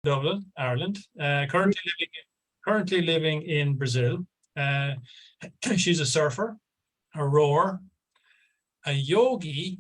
Dublin, Ireland. Currently living in Brazil. Uh, she's a surfer, a rower, a yogi.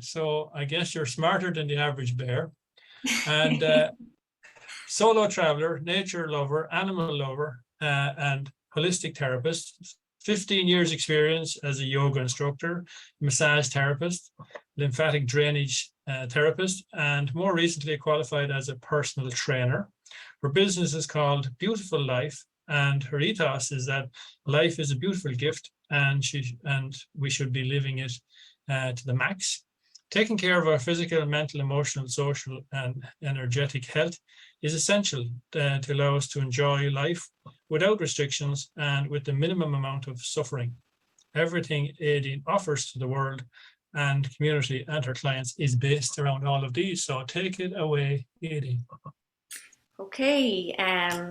So I guess you're smarter than the average bear. And solo traveler, nature lover, animal lover, and holistic therapist. 15 years experience as a yoga instructor, massage therapist, lymphatic drainage therapist, and more recently qualified as a personal trainer. Her business is called Beautiful Life, and her ethos is that life is a beautiful gift, and we should be living it to the max. Taking care of our physical, mental, emotional, social, and energetic health is essential to allow us to enjoy life without restrictions and with the minimum amount of suffering. Everything Aideen offers to the world and community and her clients is based around all of these. So take it away, Aideen. Okay,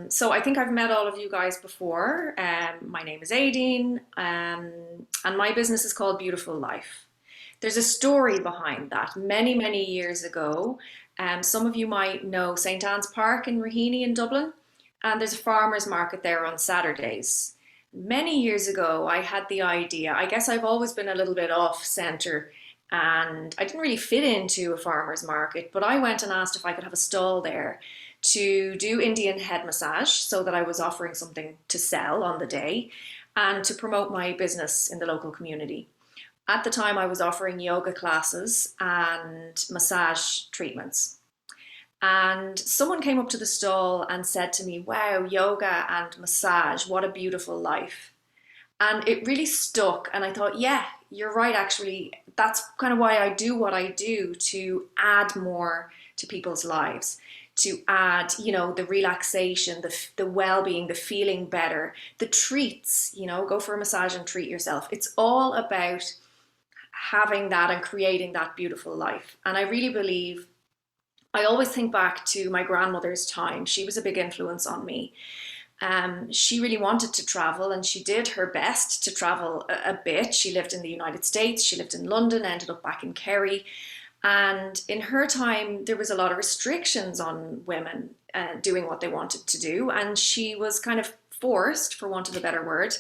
so I think I've met all of you guys before. My name is Aideen, and my business is called Beautiful Life. There's a story behind that. Many, many years ago, some of you might know St. Anne's Park in Raheny in Dublin, and there's a farmer's market there on Saturdays. Many years ago, I had the idea. I guess I've always been a little bit off center, and I didn't really fit into a farmer's market, but I went and asked if I could have a stall there to do Indian head massage so that I was offering something to sell on the day and to promote my business in the local community. At the time, I was offering yoga classes and massage treatments. And someone came up to the stall and said to me, "Wow, yoga and massage, what a beautiful life." And it really stuck. And I thought, yeah, you're right, actually. That's kind of why I do what I do, to add more to people's lives, to add, the relaxation, the well-being, the feeling better, the treats, go for a massage and treat yourself. It's all about having that and creating that beautiful life. And I really believe, I always think back to my grandmother's time. She was a big influence on me. She really wanted to travel, and she did her best to travel a bit. She lived in the United States, she lived in London, ended up back in Kerry. And in her time, there was a lot of restrictions on women doing what they wanted to do. And she was kind of forced, for want of a better word,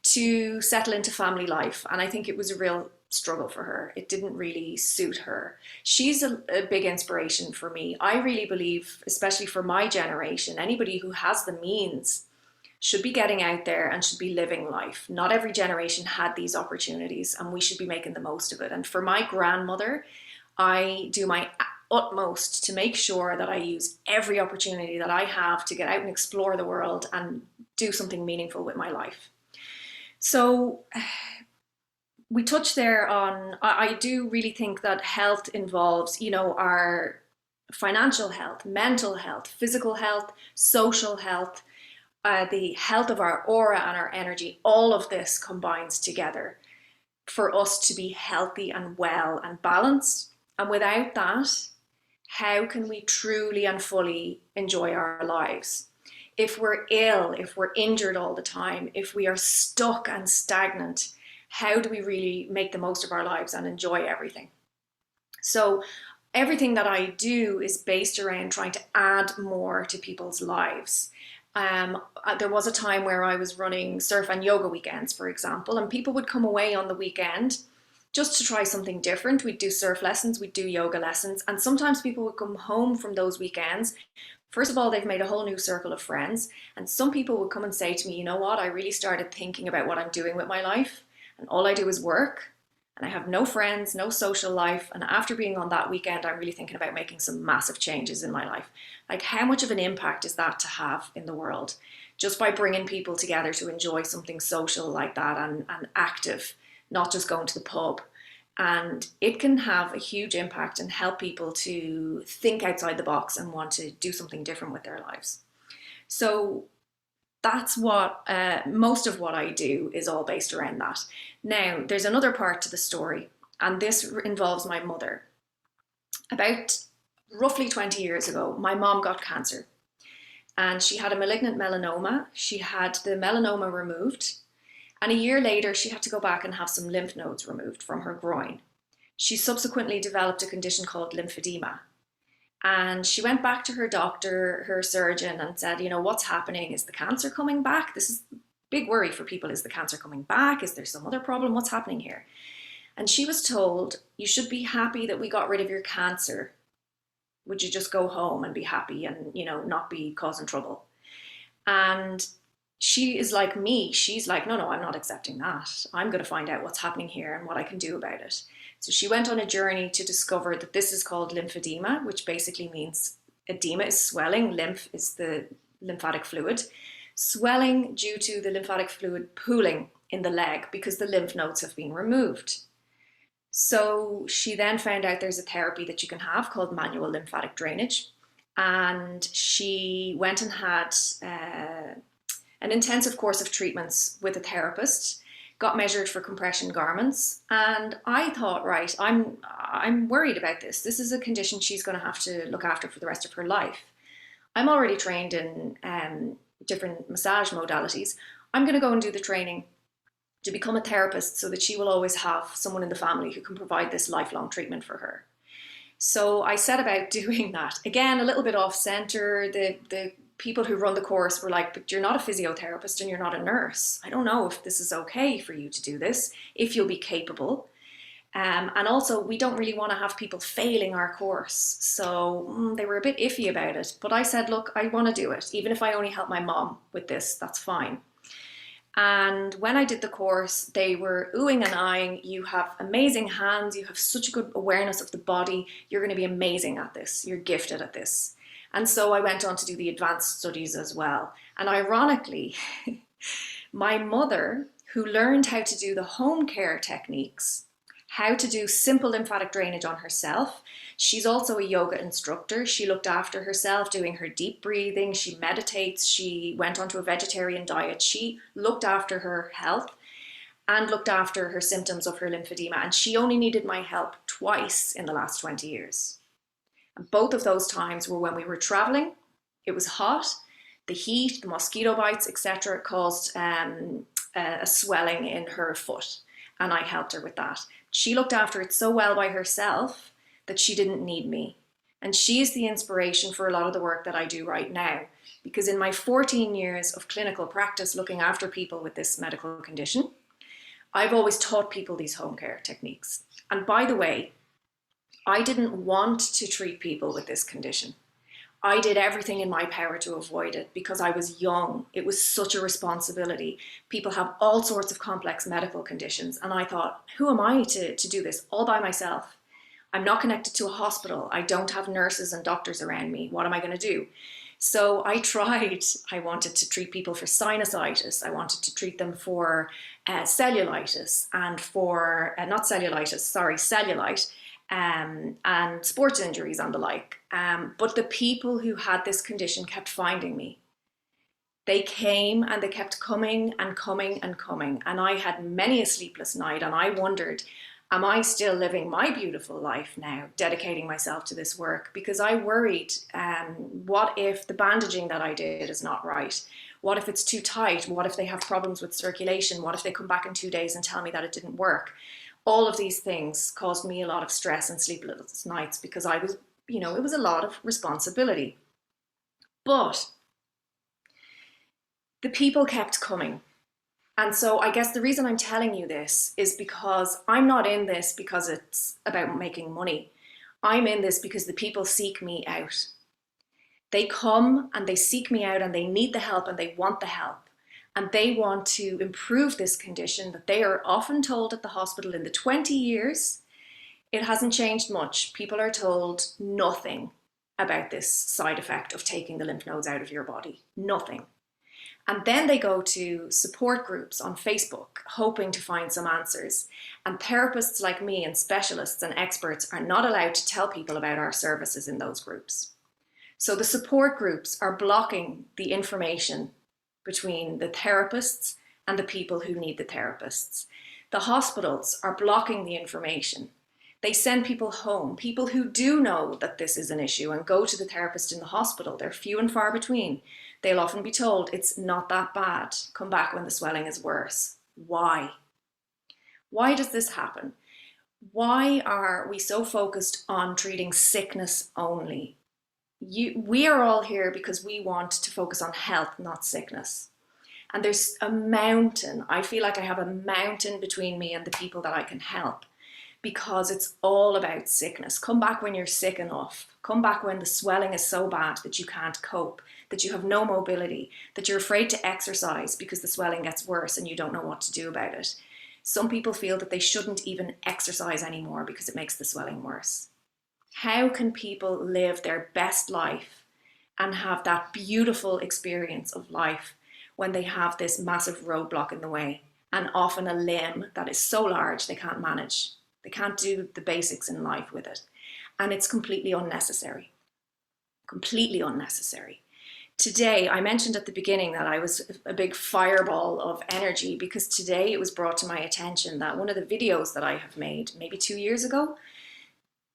to settle into family life. And I think it was a real struggle for her. It didn't really suit her. She's a big inspiration for me. I really believe, especially for my generation, anybody who has the means should be getting out there and should be living life. Not every generation had these opportunities, and we should be making the most of it. And for my grandmother, I do my utmost to make sure that I use every opportunity that I have to get out and explore the world and do something meaningful with my life. So we touched there on, I do really think that health involves, our financial health, mental health, physical health, social health, the health of our aura and our energy. All of this combines together for us to be healthy and well and balanced. And without that, how can we truly and fully enjoy our lives? If we're ill, if we're injured all the time, if we are stuck and stagnant, how do we really make the most of our lives and enjoy everything? So everything that I do is based around trying to add more to people's lives. There was a time where I was running surf and yoga weekends, for example, and people would come away on the weekend just to try something different. We'd do surf lessons, we'd do yoga lessons, and sometimes people would come home from those weekends. First of all, they've made a whole new circle of friends, and some people would come and say to me, "You know what, I really started thinking about what I'm doing with my life, and all I do is work, and I have no friends, no social life, and after being on that weekend, I'm really thinking about making some massive changes in my life." Like, how much of an impact is that to have in the world? Just by bringing people together to enjoy something social like that and active, not just going to the pub. And it can have a huge impact and help people to think outside the box and want to do something different with their lives. So that's what most of what I do is all based around that. Now, there's another part to the story, and this involves my mother. About roughly 20 years ago, my mom got cancer, and she had a malignant melanoma. She had the melanoma removed, and a year later, she had to go back and have some lymph nodes removed from her groin. She subsequently developed a condition called lymphedema. And she went back to her doctor, her surgeon, and said, you know, what's happening? Is the cancer coming back? This is a big worry for people. Is the cancer coming back? Is there some other problem? What's happening here? And she was told, you should be happy that we got rid of your cancer. Would you just go home and be happy and, you know, not be causing trouble? And she is like me. She's like, no, no, I'm not accepting that. I'm going to find out what's happening here and what I can do about it. So she went on a journey to discover that this is called lymphedema, which basically means edema is swelling. Lymph is the lymphatic fluid. Swelling due to the lymphatic fluid pooling in the leg because the lymph nodes have been removed. So she then found out there's a therapy that you can have called manual lymphatic drainage. And she went and had an intensive course of treatments with a therapist, got measured for compression garments. And I thought, right, I'm worried about this. This is a condition she's going to have to look after for the rest of her life. I'm already trained in different massage modalities. I'm going to go and do the training to become a therapist so that she will always have someone in the family who can provide this lifelong treatment for her. So I set about doing that. Again, a little bit off center. The people who run the course were like, but you're not a physiotherapist and you're not a nurse. I don't know if this is okay for you to do this, if you'll be capable. And also, we don't really want to have people failing our course. So they were a bit iffy about it. But I said, look, I want to do it. Even if I only help my mom with this, that's fine. And when I did the course, they were oohing and eyeing. You have amazing hands. You have such a good awareness of the body. You're going to be amazing at this. You're gifted at this. And so I went on to do the advanced studies as well. And ironically, my mother, who learned how to do the home care techniques, how to do simple lymphatic drainage on herself. She's also a yoga instructor. She looked after herself doing her deep breathing. She meditates. She went onto a vegetarian diet. She looked after her health and looked after her symptoms of her lymphedema. And she only needed my help twice in the last 20 years. And both of those times were when we were traveling. It was hot. The heat, the mosquito bites, etc., caused a swelling in her foot. And I helped her with that. She looked after it so well by herself that she didn't need me. And she is the inspiration for a lot of the work that I do right now. Because in my 14 years of clinical practice looking after people with this medical condition, I've always taught people these home care techniques. And by the way, I didn't want to treat people with this condition. I did everything in my power to avoid it because I was young. It was such a responsibility. People have all sorts of complex medical conditions. And I thought, who am I to do this all by myself? I'm not connected to a hospital. I don't have nurses and doctors around me. What am I going to do? So I tried. I wanted to treat people for sinusitis. I wanted to treat them for cellulitis and for, not cellulitis, sorry, cellulite. And sports injuries and the like. But the people who had this condition kept finding me. They came and they kept coming and coming and coming. And I had many a sleepless night and I wondered, am I still living my beautiful life now, dedicating myself to this work? Because I worried, what if the bandaging that I did is not right? What if it's too tight? What if they have problems with circulation? What if they come back in 2 days and tell me that it didn't work? All of these things caused me a lot of stress and sleepless nights because I was, it was a lot of responsibility. But the people kept coming. And so I guess the reason I'm telling you this is because I'm not in this because it's about making money. I'm in this because the people seek me out. They come and they seek me out and they need the help and they want the help. And they want to improve this condition that they are often told at the hospital in the 20 years, it hasn't changed much. People are told nothing about this side effect of taking the lymph nodes out of your body. Nothing. And then they go to support groups on Facebook, hoping to find some answers. And therapists like me and specialists and experts are not allowed to tell people about our services in those groups. So the support groups are blocking the information between the therapists and the people who need the therapists. The hospitals are blocking the information. They send people home, people who do know that this is an issue and go to the therapist in the hospital. They're few and far between. They'll often be told, it's not that bad. Come back when the swelling is worse. Why? Why does this happen? Why are we so focused on treating sickness only? we are all here because we want to focus on health, not sickness. And there's a mountain. I feel like I have a mountain between me and the people that I can help, because it's all about sickness. Come back when you're sick enough. Come back when the swelling is so bad that you can't cope, that you have no mobility, that you're afraid to exercise because the swelling gets worse and you don't know what to do about it. Some people feel that they shouldn't even exercise anymore because it makes the swelling worse. How can people live their best life and have that beautiful experience of life when they have this massive roadblock in the way, and often a limb that is so large they can't manage? They can't do the basics in life with it. And it's completely unnecessary. Completely unnecessary. Today, I mentioned at the beginning that I was a big fireball of energy, because today it was brought to my attention that one of the videos that I have made maybe 2 years ago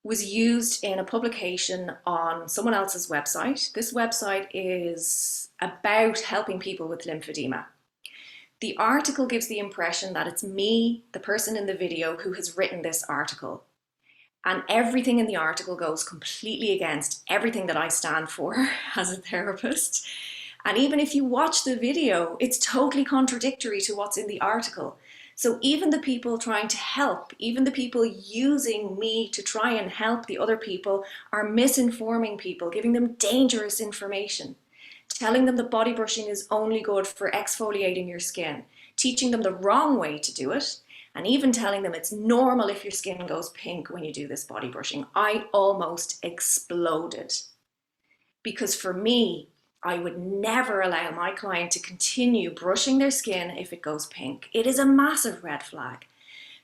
was used in a publication on someone else's website. This website is about helping people with lymphedema. The article gives the impression that it's me, the person in the video, who has written this article. And everything in the article goes completely against everything that I stand for as a therapist. And even if you watch the video, it's totally contradictory to what's in the article. So even the people trying to help, even the people using me to try and help the other people, are misinforming people, giving them dangerous information, telling them that body brushing is only good for exfoliating your skin, teaching them the wrong way to do it, and even telling them it's normal if your skin goes pink when you do this body brushing. I almost exploded, because for me, I would never allow my client to continue brushing their skin if it goes pink. It is a massive red flag.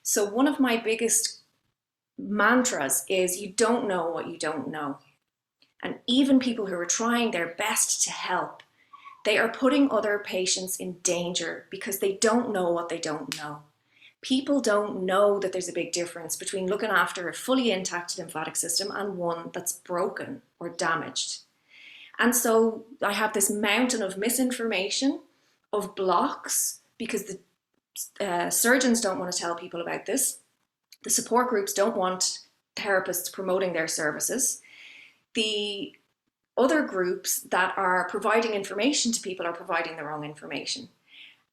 So one of my biggest mantras is, you don't know what you don't know. And even people who are trying their best to help, they are putting other patients in danger because they don't know what they don't know. People don't know that there's a big difference between looking after a fully intact lymphatic system and one that's broken or damaged. And so I have this mountain of misinformation, of blocks, because the surgeons don't want to tell people about this. The support groups don't want therapists promoting their services. The other groups that are providing information to people are providing the wrong information.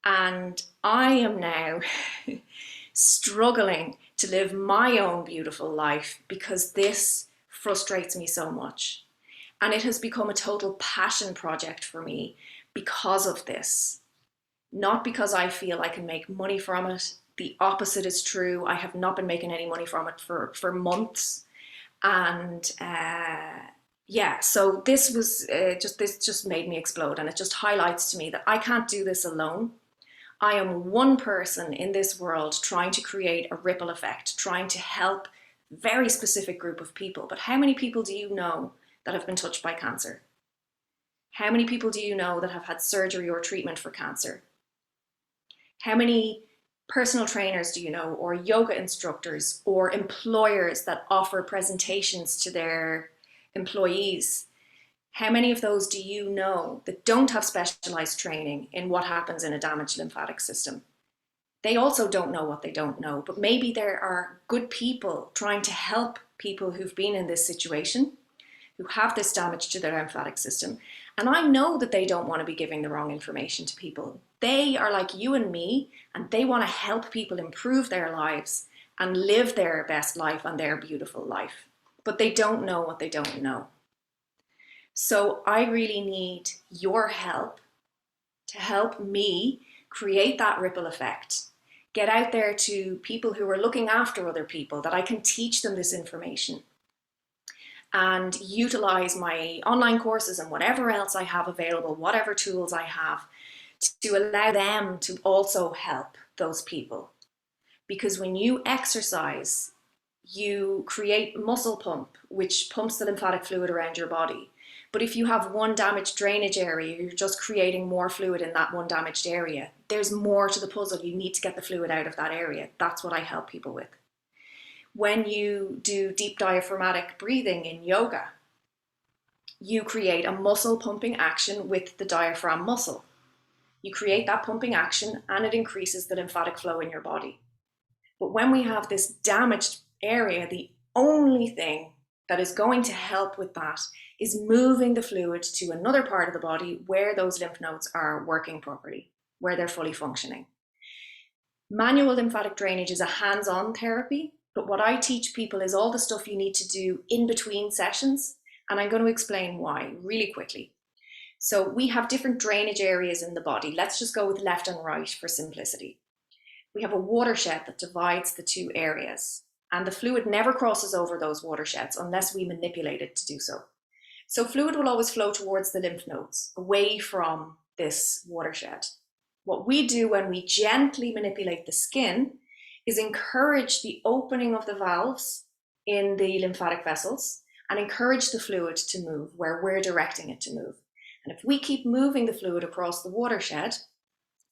And I am now struggling to live my own beautiful life because this frustrates me so much. And it has become a total passion project for me because of this. Not because I feel I can make money from it. The opposite is true. I have not been making any money from it for months. And yeah, so this was this just made me explode. And it just highlights to me that I can't do this alone. I am one person in this world trying to create a ripple effect, trying to help a very specific group of people. But how many people do you know that have been touched by cancer? How many people do you know that have had surgery or treatment for cancer? How many personal trainers do you know, or yoga instructors, or employers that offer presentations to their employees? How many of those do you know that don't have specialized training in what happens in a damaged lymphatic system? They also don't know what they don't know, but maybe there are good people trying to help people who've been in this situation, who have this damage to their lymphatic system. And I know that they don't want to be giving the wrong information to people. They are like you and me, and they want to help people improve their lives and live their best life and their beautiful life. But they don't know what they don't know. So I really need your help to help me create that ripple effect. Get out there to people who are looking after other people, that I can teach them this information, and utilize my online courses and whatever else I have available, whatever tools I have, to allow them to also help those people. Because when you exercise, you create muscle pump, which pumps the lymphatic fluid around your body. But if you have one damaged drainage area, you're just creating more fluid in that one damaged area. There's more to the puzzle. You need to get the fluid out of that area. That's what I help people with. When you do deep diaphragmatic breathing in yoga, you create a muscle pumping action with the diaphragm muscle. You create that pumping action and it increases the lymphatic flow in your body. But when we have this damaged area, the only thing that is going to help with that is moving the fluid to another part of the body where those lymph nodes are working properly, where they're fully functioning. Manual lymphatic drainage is a hands-on therapy, but what I teach people is all the stuff you need to do in between sessions, and I'm going to explain why really quickly. So we have different drainage areas in the body. Let's just go with left and right for simplicity. We have a watershed that divides the two areas, and the fluid never crosses over those watersheds unless we manipulate it to do so. So fluid will always flow towards the lymph nodes, away from this watershed. What we do when we gently manipulate the skin is encourage the opening of the valves in the lymphatic vessels and encourage the fluid to move where we're directing it to move. And if we keep moving the fluid across the watershed,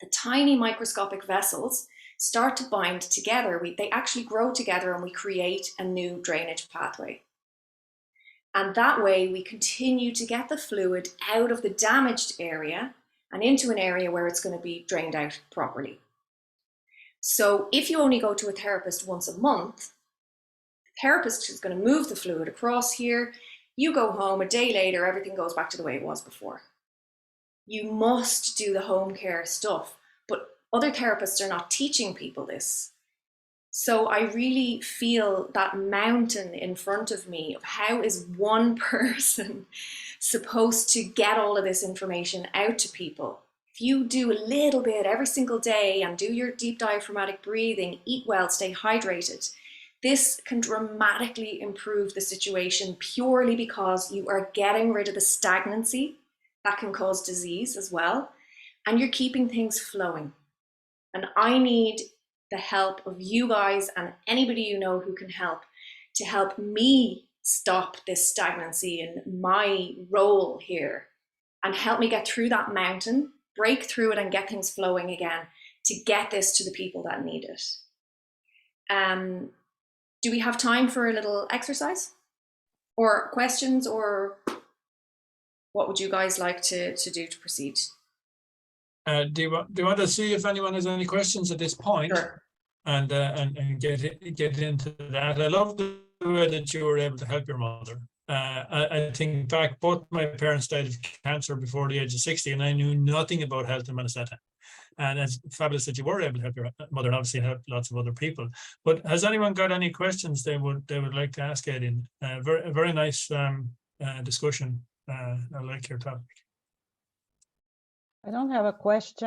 the tiny microscopic vessels start to bind together. They actually grow together and we create a new drainage pathway. And that way we continue to get the fluid out of the damaged area and into an area where it's going to be drained out properly. So if you only go to a therapist once a month, the therapist is going to move the fluid across here. You go home, a day later, everything goes back to the way it was before. You must do the home care stuff, but other therapists are not teaching people this. So I really feel that mountain in front of me of how is one person supposed to get all of this information out to people. If you do a little bit every single day and do your deep diaphragmatic breathing, eat well, stay hydrated, this can dramatically improve the situation purely because you are getting rid of the stagnancy that can cause disease as well, and you're keeping things flowing. And I need the help of you guys and anybody you know who can help to help me stop this stagnancy in my role here and help me get through that mountain, break through it and get things flowing again to get this to the people that need it. Do we have time for a little exercise or questions, or what would you guys like to do to proceed? Do you want to see if anyone has any questions at this point? Sure. And get into that. I love the way that you were able to help your mother. I think back, both my parents died of cancer before the age of 60, and I knew nothing about health and medicine. And it's fabulous that you were able to help your mother, and obviously help lots of other people. But has anyone got any questions they would like to ask Aideen? Very nice discussion. I like your topic. I don't have a question.